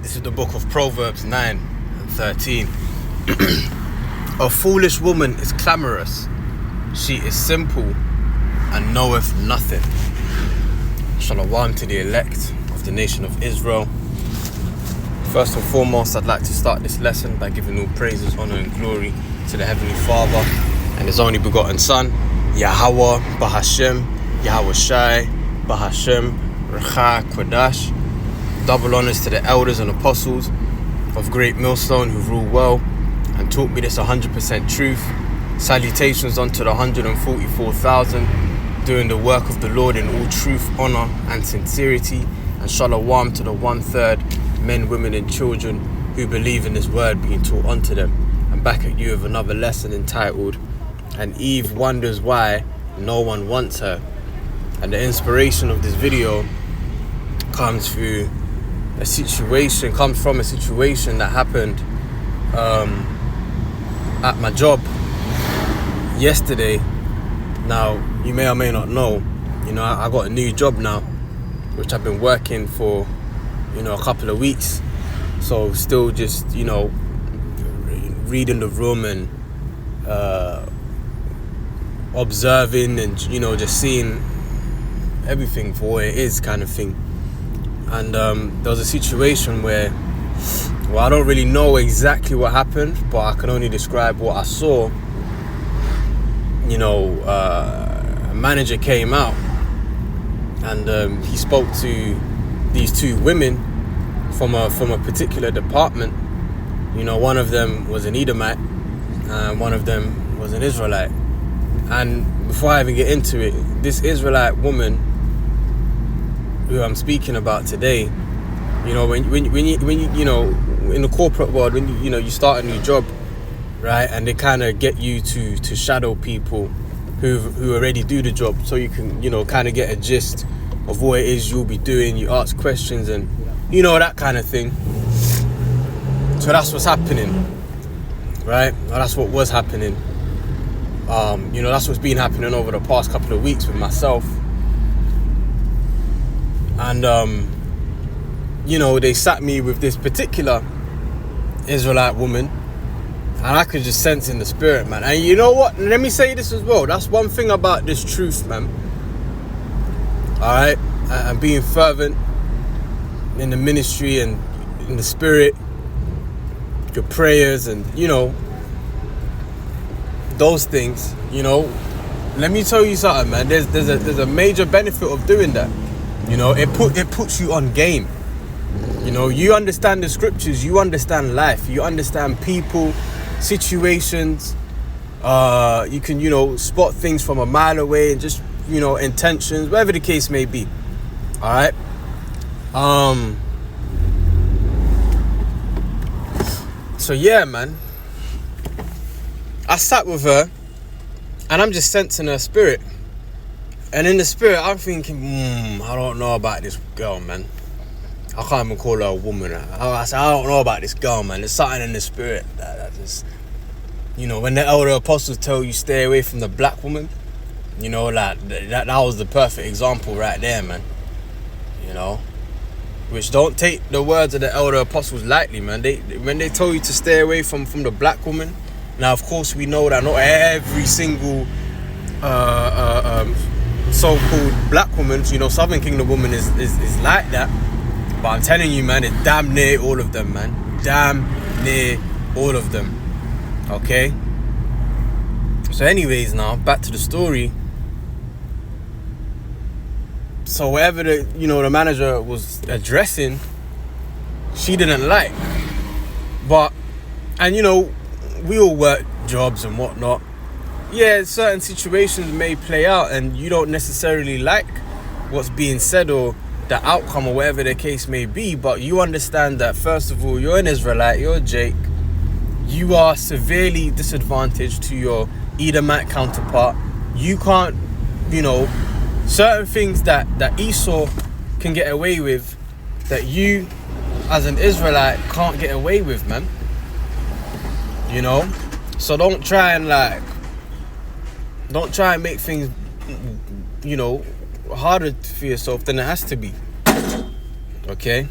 This is the book of Proverbs 9 and 13. A foolish woman is clamorous. She is simple and knoweth nothing. Shalom to the elect of the nation of Israel. First and foremost, I'd like to start this lesson by giving all praises, honor and glory to the Heavenly Father and His only begotten Son, Yahweh Bahashem, Yahweh Shai, Bahashem, Recha Kodash. Double honors to the elders and apostles of Great Millstone who rule well and taught me this 100% truth. Salutations unto the 144,000 doing the work of the Lord in all truth, honor and sincerity. And shalom to the 1/3 men, women and children who believe in this word being taught unto them. I'm back at you with another lesson entitled And Eve Wonders Why No One Wants Her. And the inspiration of this video comes from a situation that happened at my job yesterday. Now, you may or may not know, I got a new job now, which I've been working for, a couple of weeks. So still just, reading the room and observing and, just seeing everything for what it is kind of thing. And there was a situation where, I don't really know exactly what happened, but I can only describe what I saw. A manager came out and he spoke to these two women from a particular department. One of them was an Edomite and one of them was an Israelite. And before I even get into it, this Israelite woman who I'm speaking about today, when you in the corporate world, when you start a new job, right, and they kind of get you to shadow people who already do the job, so you can kind of get a gist of what it is you'll be doing. You ask questions and that kind of thing. So that's what's happening, right? Well, that's what was happening. That's what's been happening over the past couple of weeks with myself. And they sat me with this particular Israelite woman, and I could just sense in the spirit, man. And you know what? Let me say this as well. That's one thing about this truth, man. Alright? And being fervent in the ministry and in the spirit, your prayers and, those things, let me tell you something, man. There's a major benefit of doing that. It puts you on game. You understand the scriptures, you understand life, you understand people, situations. You can, spot things from a mile away and just, intentions, whatever the case may be. All right. So yeah, man. I sat with her and I'm just sensing her spirit. And in the spirit, I'm thinking, I don't know about this girl, man. I can't even call her a woman. I said, I don't know about this girl, man. There's something in the spirit that just, when the elder apostles tell you stay away from the black woman, that was the perfect example right there, man. Which don't take the words of the elder apostles lightly, man. When they tell you to stay away from the black woman, now of course we know that not every single so-called black woman, Southern Kingdom woman is like that. But I'm telling you, man, it's damn near all of them, man. Damn near all of them. Okay? So anyways, now, back to the story. So whatever the manager was addressing, she didn't like. And we all work jobs and whatnot. Yeah, certain situations may play out and you don't necessarily like what's being said or the outcome or whatever the case may be, but you understand that first of all, you're an Israelite, you're a Jake, you are severely disadvantaged to your Edomite counterpart. You can't, certain things that Esau can get away with that you as an Israelite can't get away with, man. So don't try and make things, harder for yourself than it has to be. Okay?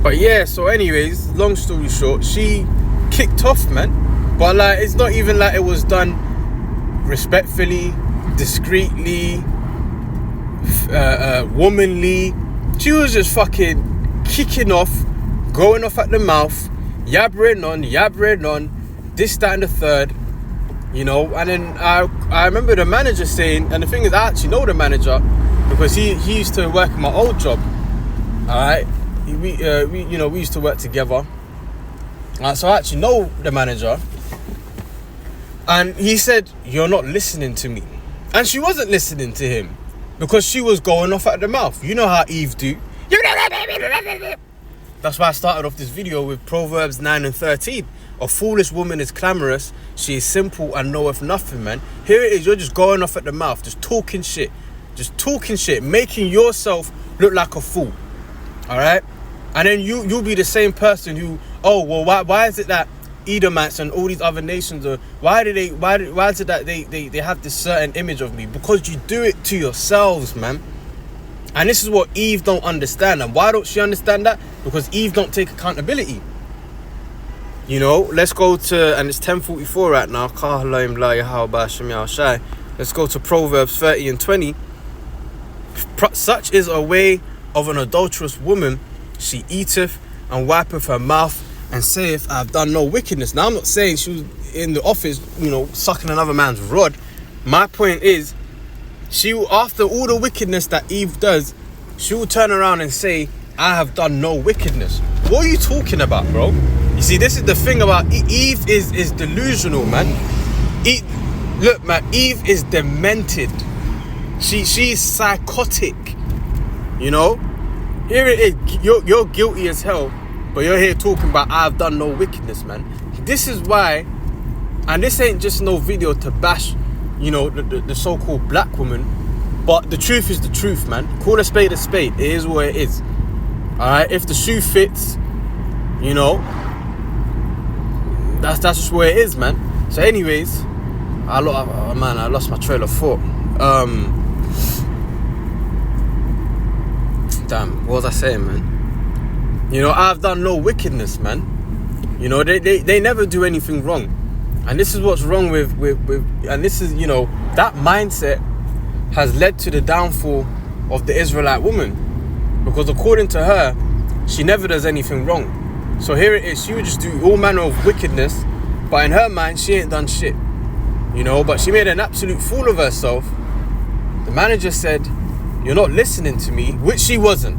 But yeah, so anyways, long story short, she kicked off, man. But like, it's not even like it was done respectfully, discreetly, womanly. She was just fucking kicking off, going off at the mouth, yabbering on, this, that and the third, you know. And then I remember the manager saying, and the thing is, I actually know the manager because he used to work at my old job. Alright, we used to work together. So I actually know the manager. And he said, "You're not listening to me." And she wasn't listening to him because she was going off at the mouth. You know how Eve do. That's why I started off this video with Proverbs 9 and 13. A foolish woman is clamorous. She is simple and knoweth nothing, man. Here it is. You're just going off at the mouth. Just talking shit. Making yourself look like a fool. All right? And then you'll be the same person who, oh, well, why is it that Edomites and all these other nations why is it that they have this certain image of me? Because you do it to yourselves, man. And this is what Eve don't understand. And why don't she understand that? Because Eve don't take accountability. You know, let's go to, and it's 10:44 right now. Let's go to Proverbs 30 and 20. Such is a way of an adulterous woman. She eateth and wipeth her mouth and saith, I have done no wickedness. Now, I'm not saying she was in the office, you know, sucking another man's rod. My point is, she will, after all the wickedness that Eve does, she will turn around and say, I have done no wickedness. What are you talking about, bro? You see, this is the thing about Eve is delusional, man. Look, man, Eve is demented. She's psychotic. You know? Here it is. You're guilty as hell. But you're here talking about I've done no wickedness, man. This is why, and this ain't just no video to bash, you know, the so-called black woman. But the truth is the truth, man. Call a spade a spade. It is what it is. Alright? If the shoe fits, you know, that's just where it is, man. So anyways, I lost my trail of thought. Damn, what was I saying, man? You know, I've done no wickedness, man. You know, they never do anything wrong. And this is what's wrong with and this is, you know, that mindset has led to the downfall of the Israelite woman. Because according to her, she never does anything wrong. So here it is, she would just do all manner of wickedness, but in her mind, she ain't done shit. You know, but she made an absolute fool of herself. The manager said, you're not listening to me, which she wasn't.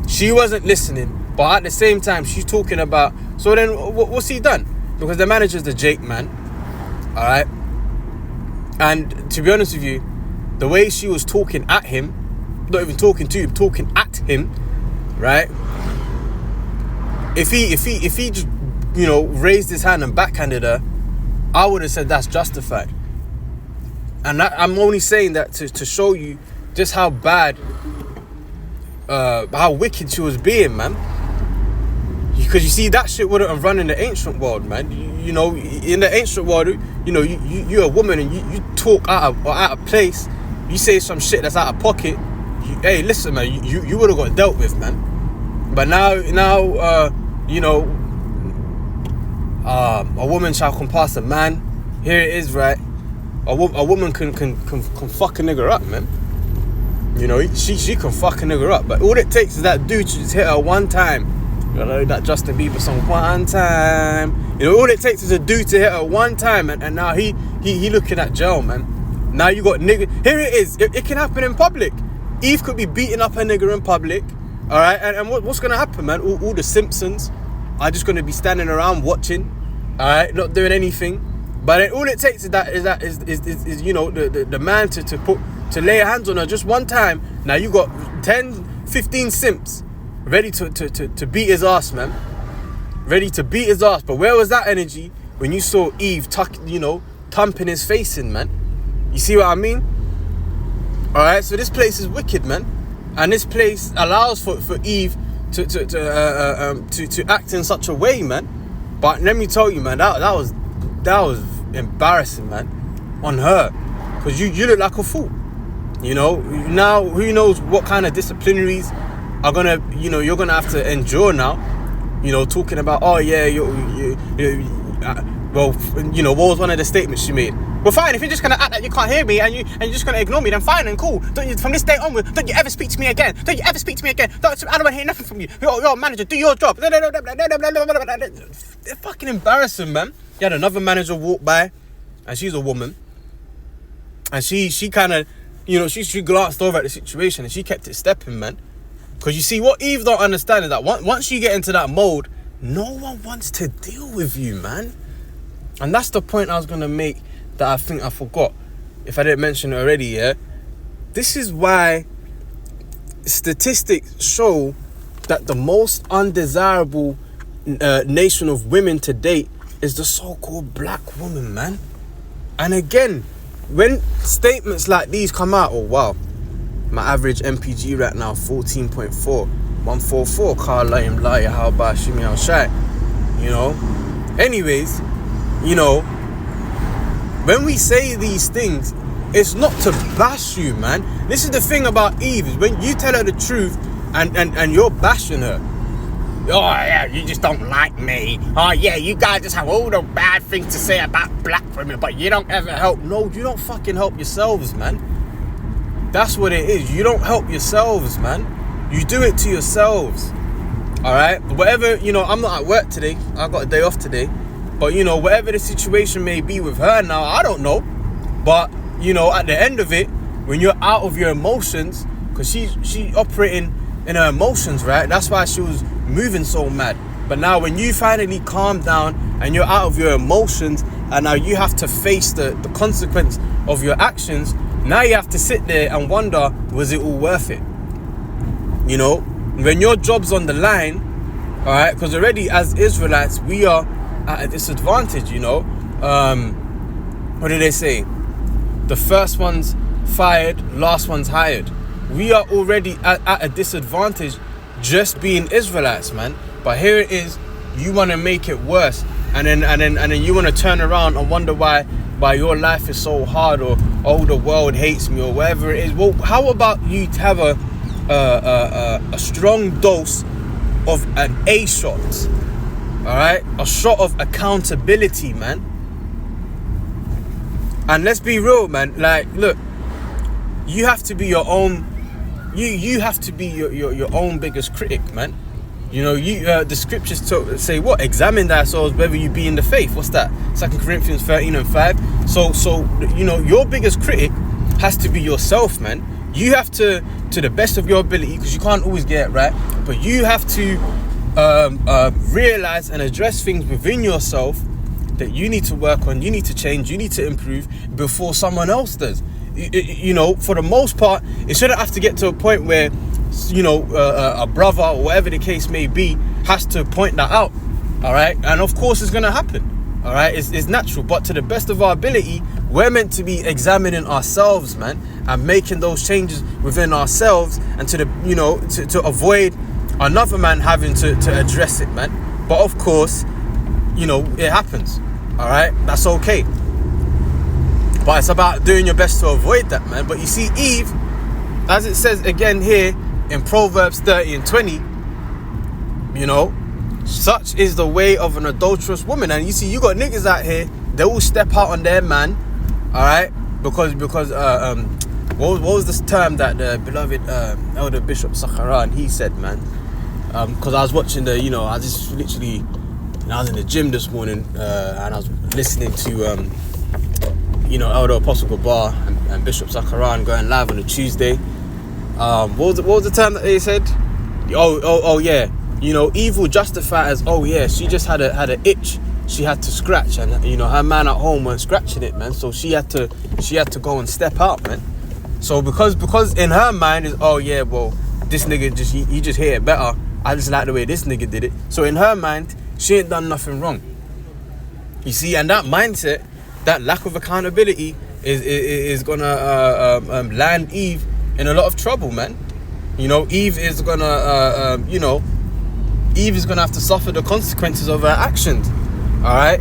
She wasn't listening. But at the same time, she's talking about... So then, what's he done? Because the manager's the Jake man. Alright? And to be honest with you, the way she was talking at him, not even talking to him, talking at him, right? If he just, you know, raised his hand and backhanded her, I would have said that's justified. And I'm only saying that to show you just how bad, how wicked she was being, man. Because you see, that shit wouldn't have run in the ancient world, man. You know, in the ancient world, you know, you're a woman and you talk out of place. You say some shit that's out of pocket. Hey, listen, man, you would have got dealt with, man. But now, you know, a woman shall compass a man. Here it is, right? A woman can fuck a nigga up, man. You know, she can fuck a nigga up. But all it takes is that dude to just hit her one time. You know, that Justin Bieber song, one time. You know, all it takes is a dude to hit her one time, and now he looking at jail, man. Now you got nigga. Here it is. It can happen in public. Eve could be beating up a nigga in public. All right, and what's gonna happen, man? All the Simpsons are just gonna be standing around watching. All right, not doing anything. But all it takes is you know, the man to lay hands on her just one time. Now you got 10, 15 simps ready to beat his ass, man. Ready to beat his ass. But where was that energy when you saw Eve thumping his face in, man? You see what I mean? Alright, so this place is wicked, man. And this place allows for Eve to act in such a way, man. But let me tell you, man, that was embarrassing, man, on her. Because you look like a fool. You know, now who knows what kind of disciplinaries are gonna, you know, you're gonna have to endure now. talking about, oh yeah, what was one of the statements she made? Well, fine, if you're just gonna act like you can't hear me and you're just gonna ignore me, then fine and cool. From this day onward, don't you ever speak to me again. I don't want to hear nothing from you. You're a manager, do your job. They're fucking embarrassing, man. You had another manager walk by, and she's a woman, and she kind of, she glanced over at the situation and she kept it stepping, man. Because you see, what Eve don't understand is that once you get into that mode, no one wants to deal with you, man. And that's the point I was gonna make that I think I forgot, if I didn't mention it already. Yeah, this is why statistics show that the most undesirable nation of women to date is the so-called black woman, man. And again, when statements like these come out, oh wow, my average MPG right now 14.4, 144, Carl Layim Laya, how about Shimi Al Shai, anyways, when we say these things, it's not to bash you, man. This is the thing about Eve, is when you tell her the truth and you're bashing her. Oh yeah, you just don't like me. Oh yeah, you guys just have all the bad things to say about black women, but you don't ever help. No, you don't fucking help yourselves, man. That's what it is. You don't help yourselves, man. You do it to yourselves. Alright? Whatever, I'm not at work today. I got a day off today. But, whatever the situation may be with her now, I don't know. But, at the end of it, when you're out of your emotions, because she operating in her emotions, right? That's why she was moving so mad. But now when you finally calm down and you're out of your emotions, and now you have to face the consequence of your actions, now you have to sit there and wonder, was it all worth it? When your job's on the line, all right, because already as Israelites, we are at a disadvantage, what do they say? The first one's fired, last one's hired. We are already at a disadvantage just being Israelites, man. But here it is, you want to make it worse, and then you want to turn around and wonder why your life is so hard, or oh, the world hates me, or whatever it is. Well, how about you have a strong dose of an A shot, all right, a shot of accountability, man. And let's be real, man. Like, look, you have to be your own. You have to be your own biggest critic, man. The scriptures say what? Examine thyself whether you be in the faith. What's that? 2 Corinthians 13:5. So your biggest critic has to be yourself, man. You have to the best of your ability, because you can't always get it right, but you have to realize and address things within yourself that you need to work on, you need to change, you need to improve before someone else does. For the most part, it shouldn't have to get to a point where a brother or whatever the case may be has to point that out. All right, and of course it's gonna happen. All right, it's natural, but to the best of our ability, we're meant to be examining ourselves, man, and making those changes within ourselves, and to avoid another man having to address it, man. But of course, it happens. All right, that's okay. But it's about doing your best to avoid that, man. But you see, Eve, as it says again here in Proverbs 30:20, such is the way of an adulterous woman. And you see, you got niggas out here, they will step out on their man, all right, because what was this term that the beloved Elder Bishop Sakharan, he said, man? Because I was watching I was in the gym this morning, and I was listening to Elder Apostle Gabar and Bishop Sakharan going live on a Tuesday. What was the term that they said? Oh yeah, evil justified as, oh yeah, she just had an itch she had to scratch, and her man at home weren't scratching it, man. So she had to go and step out, man. So because in her mind is, oh yeah, well, this nigga he just hit it better. I just like the way this nigga did it. So in her mind, she ain't done nothing wrong. You see, and that mindset, that lack of accountability is gonna land Eve in a lot of trouble, man. Eve is gonna have to suffer the consequences of her actions. All right.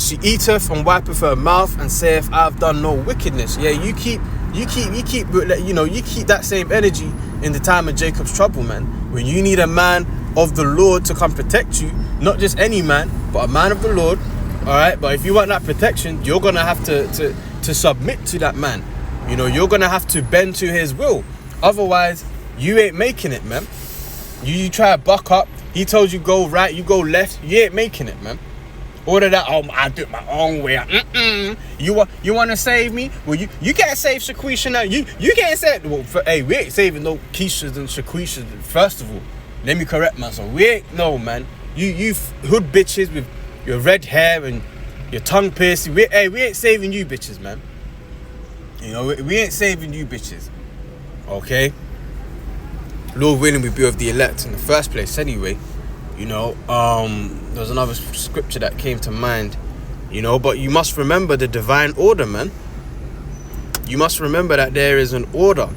She eateth and wipeth her mouth and saith, I've done no wickedness. Yeah, you keep that same energy in the time of Jacob's trouble, man. When you need a man of the Lord to come protect you. Not just any man, but a man of the Lord. Alright, but if you want that protection, you're gonna have to submit to that man. You know, you're gonna have to bend to his will. Otherwise, you ain't making it, man. You try to buck up. He told you go right, you go left. You ain't making it, man. All of that, I do it my own way. You want to save me? Well, you can't save Shaquisha now. You can't save. Well, we ain't saving no Keishas and Shaquishas. First of all, let me correct myself. We ain't, no, man. You hood bitches with your red hair and your tongue piercing. We ain't saving you bitches, man. You know, we ain't saving you bitches. Okay? Lord willing, we be of the elect in the first place anyway. You know, there was another scripture that came to mind, you know, but you must remember the divine order, man. You must remember that there is an order,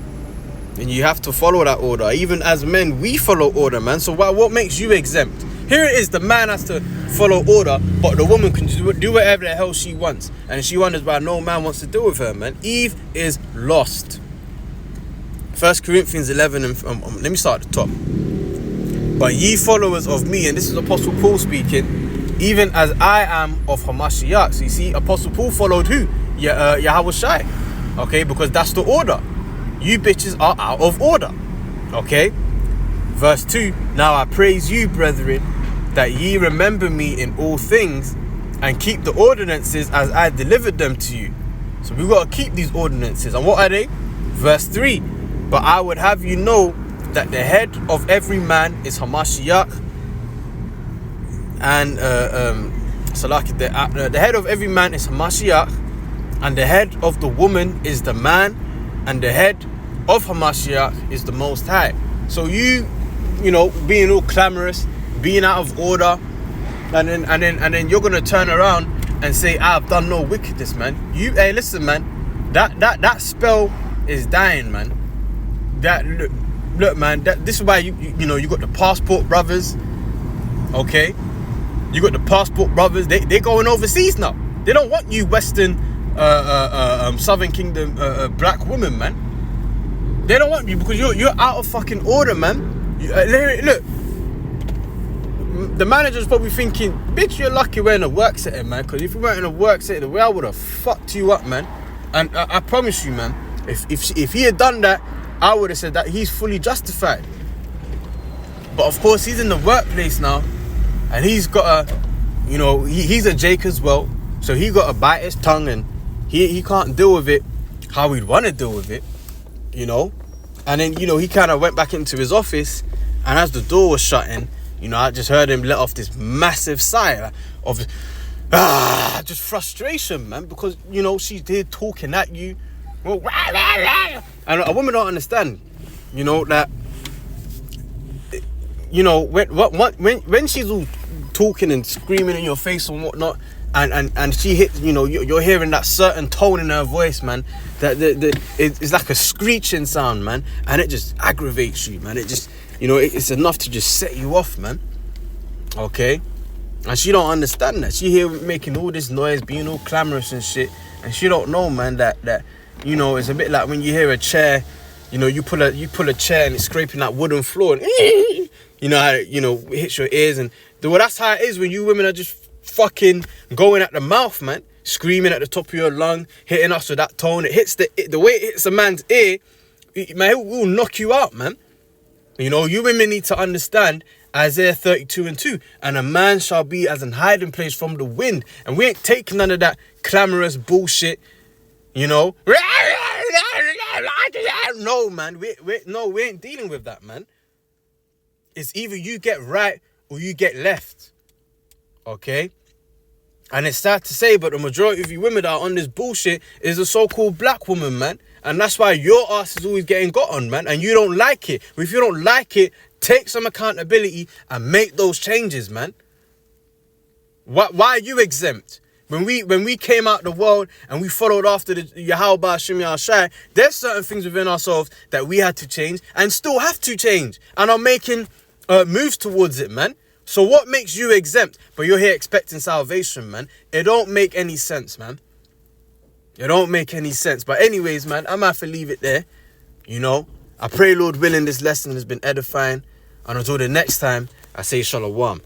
and you have to follow that order. Even as men, we follow order, man. So what makes you exempt? Here it is, the man has to follow order, but the woman can do whatever the hell she wants. And she wonders why no man wants to deal with her, man. Eve is lost. 1 Corinthians 11, and let me start at the top. But ye followers of me, and this is Apostle Paul speaking, even as I am of Hamashiach. So you see, Apostle Paul followed who? Yahweh Shai. Okay, because that's the order. You bitches are out of order. Okay? Verse 2, now I praise you, brethren, that ye remember me in all things, and keep the ordinances as I delivered them to you. So we've got to keep these ordinances. And what are they? Verse 3, but I would have you know that the head of every man is Hamashiach, and the head of every man is Hamashiach, and the head of the woman is the man, and the head of Hamashiach is the Most High. So you know, being all clamorous, being out of order, and then you're gonna turn around and say, I've done no wickedness, man. Hey, listen, man, that spell is dying, man. Look, man, this is why you know, you got the Passport Brothers, okay? You got the Passport Brothers. They're going overseas now. They don't want you Western, Southern Kingdom black women, man. They don't want you because you're out of fucking order, man. Look, the manager's probably thinking, bitch, you're lucky we're in a work setting, man. Because if we weren't in a work setting, the way I would have fucked you up, man. And I promise you, man, if he had done that, I would have said that he's fully justified. But of course, he's in the workplace now, and he's got a, you know, he's a Jake as well, so he got to bite his tongue, and he can't deal with it how he'd want to deal with it, you know. And then, you know, he kind of went back into his office, and as the door was shutting, you know, I just heard him let off this massive sigh of just frustration, man, because, you know, she's there talking at you. And a woman don't understand, you know, that, you know, when she's all talking and screaming in your face and whatnot, and she hits, you know, you're hearing that certain tone in her voice, man, that it's like a screeching sound, man, and it just aggravates you, man. It just, you know, it's enough to just set you off, man. Okay? And she don't understand that. She here making all this noise, being all clamorous and shit, and she don't know, man, that you know, it's a bit like when you hear a chair, you know, you pull a chair and it's scraping that wooden floor, and you know how, you know, it hits your ears. And well, that's how it is when you women are just fucking going at the mouth, man, screaming at the top of your lung, hitting us with that tone. It hits the way it hits a man's ear, man, it will knock you out, man. You know, you women need to understand Isaiah 32:2, and a man shall be as an hiding place from the wind. And we ain't taking none of that clamorous bullshit, you know. No, man, we ain't dealing with that, man. It's either you get right or you get left, okay? And it's sad to say, but the majority of you women that are on this bullshit is a so-called black woman, man. And that's why your ass is always getting got on, man. And you don't like it. If you don't like it, take some accountability and make those changes, man. Why are you exempt? When we came out the world and we followed after the Yahweh Hashem Yahshai, there's certain things within ourselves that we had to change and still have to change and are making moves towards it, man. So what makes you exempt, but you're here expecting salvation, man? It don't make any sense, man. It don't make any sense. But anyways, man, I'm going to have to leave it there. You know, I pray, Lord willing, this lesson has been edifying. And until the next time, I say shalom.